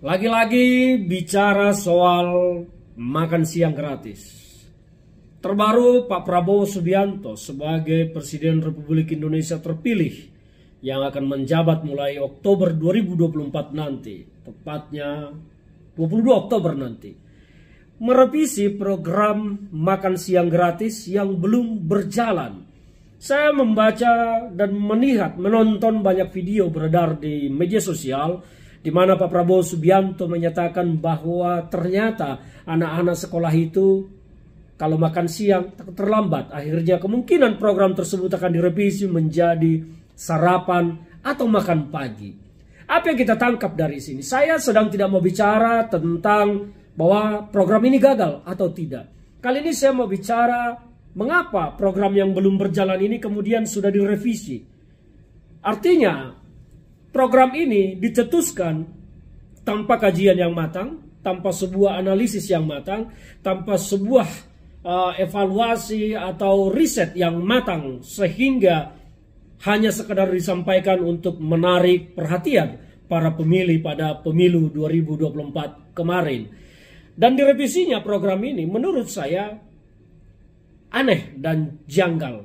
Lagi-lagi bicara soal makan siang gratis. Terbaru Pak Prabowo Subianto sebagai Presiden Republik Indonesia terpilih yang akan menjabat mulai Oktober 2024 nanti, tepatnya 22 Oktober nanti, merevisi program makan siang gratis yang belum berjalan. Saya membaca dan menonton banyak video beredar di media sosial di mana Pak Prabowo Subianto menyatakan bahwa ternyata anak-anak sekolah itu kalau makan siang terlambat. Akhirnya kemungkinan program tersebut akan direvisi menjadi sarapan atau makan pagi. Apa yang kita tangkap dari sini? Saya sedang tidak mau bicara tentang bahwa program ini gagal atau tidak. Kali ini saya mau bicara mengapa program yang belum berjalan ini kemudian sudah direvisi. Artinya program ini dicetuskan tanpa kajian yang matang, tanpa sebuah analisis yang matang, tanpa sebuah evaluasi atau riset yang matang, sehingga hanya sekedar disampaikan untuk menarik perhatian para pemilih pada pemilu 2024 kemarin. Dan direvisinya program ini menurut saya aneh dan janggal.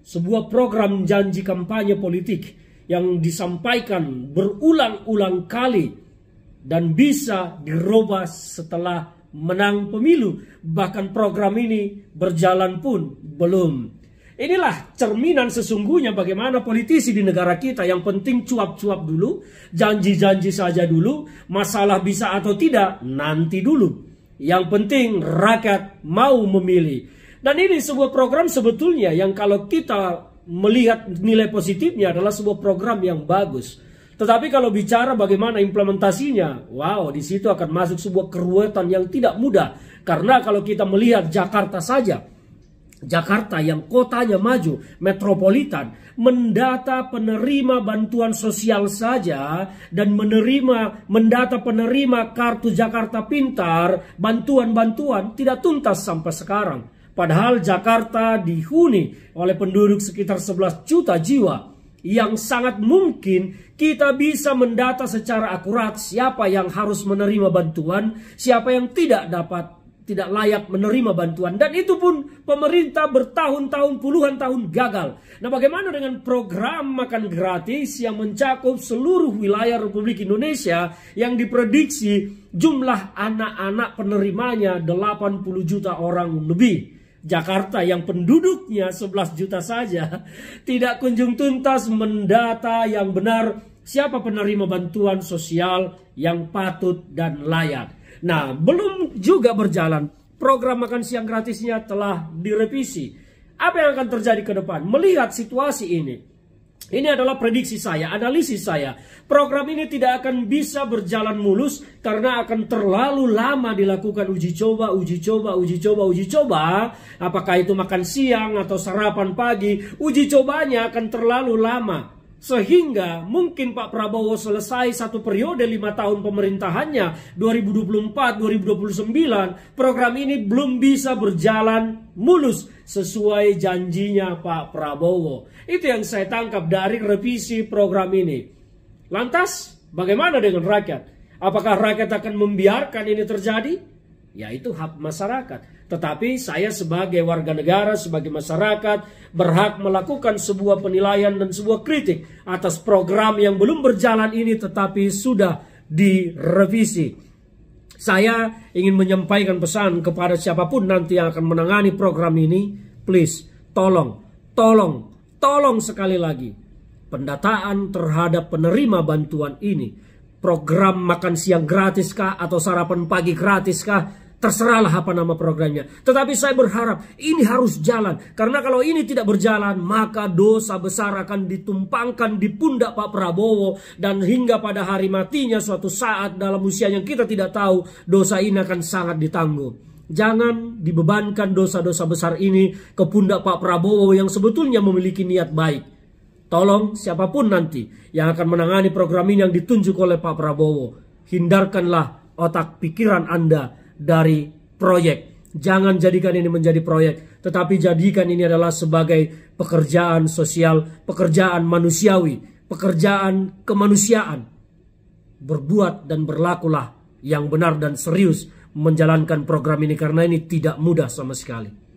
Sebuah program janji kampanye politik yang disampaikan berulang-ulang kali dan bisa dirubah setelah menang pemilu. Bahkan program ini berjalan pun belum. Inilah cerminan sesungguhnya bagaimana politisi di negara kita. Yang penting cuap-cuap dulu, janji-janji saja dulu, masalah bisa atau tidak nanti dulu. Yang penting rakyat mau memilih. Dan ini sebuah program sebetulnya yang kalau kita melihat nilai positifnya adalah sebuah program yang bagus. Tetapi kalau bicara bagaimana implementasinya, wow, di situ akan masuk sebuah keruwetan yang tidak mudah. Karena kalau kita melihat Jakarta saja, Jakarta yang kotanya maju, metropolitan, mendata penerima bantuan sosial saja dan mendata penerima kartu Jakarta Pintar, bantuan-bantuan tidak tuntas sampai sekarang. Padahal Jakarta dihuni oleh penduduk sekitar 11 juta jiwa yang sangat mungkin kita bisa mendata secara akurat siapa yang harus menerima bantuan, siapa yang tidak layak menerima bantuan. Dan itu pun pemerintah bertahun-tahun, puluhan tahun gagal. Nah, bagaimana dengan program makan gratis yang mencakup seluruh wilayah Republik Indonesia yang diprediksi jumlah anak-anak penerimanya 80 juta orang lebih? Jakarta yang penduduknya 11 juta saja tidak kunjung tuntas mendata yang benar siapa penerima bantuan sosial yang patut dan layak. Nah, belum juga berjalan. Program makan siang gratisnya telah direvisi. Apa yang akan terjadi ke depan? Melihat situasi ini adalah prediksi saya, analisis saya. Program ini tidak akan bisa berjalan mulus karena akan terlalu lama dilakukan uji coba. Apakah itu makan siang atau sarapan pagi, uji cobanya akan terlalu lama. Sehingga mungkin Pak Prabowo selesai satu periode 5 tahun pemerintahannya 2024-2029 program ini belum bisa berjalan mulus sesuai janjinya Pak Prabowo. Itu yang saya tangkap dari revisi program ini. Lantas bagaimana dengan rakyat? Apakah rakyat akan membiarkan ini terjadi? Ya, itu hak masyarakat. Tetapi saya sebagai warga negara, sebagai masyarakat berhak melakukan sebuah penilaian dan sebuah kritik atas program yang belum berjalan ini tetapi sudah direvisi. Saya ingin menyampaikan pesan kepada siapapun nanti yang akan menangani program ini. Please, tolong sekali lagi. Pendataan terhadap penerima bantuan ini. Program makan siang gratis kah atau sarapan pagi gratis kah? Terserahlah apa nama programnya. Tetapi saya berharap ini harus jalan. Karena kalau ini tidak berjalan, maka dosa besar akan ditumpangkan di pundak Pak Prabowo. Dan hingga pada hari matinya suatu saat dalam usia yang kita tidak tahu, dosa ini akan sangat ditanggung. Jangan dibebankan dosa-dosa besar ini ke pundak Pak Prabowo yang sebetulnya memiliki niat baik. Tolong siapapun nanti yang akan menangani program ini yang ditunjuk oleh Pak Prabowo, hindarkanlah otak pikiran Anda dari proyek. Jangan jadikan ini menjadi proyek, tetapi jadikan ini adalah sebagai pekerjaan sosial, pekerjaan manusiawi, pekerjaan kemanusiaan. berbuat dan berlakulah yang benar dan serius menjalankan program ini, karena ini tidak mudah sama sekali.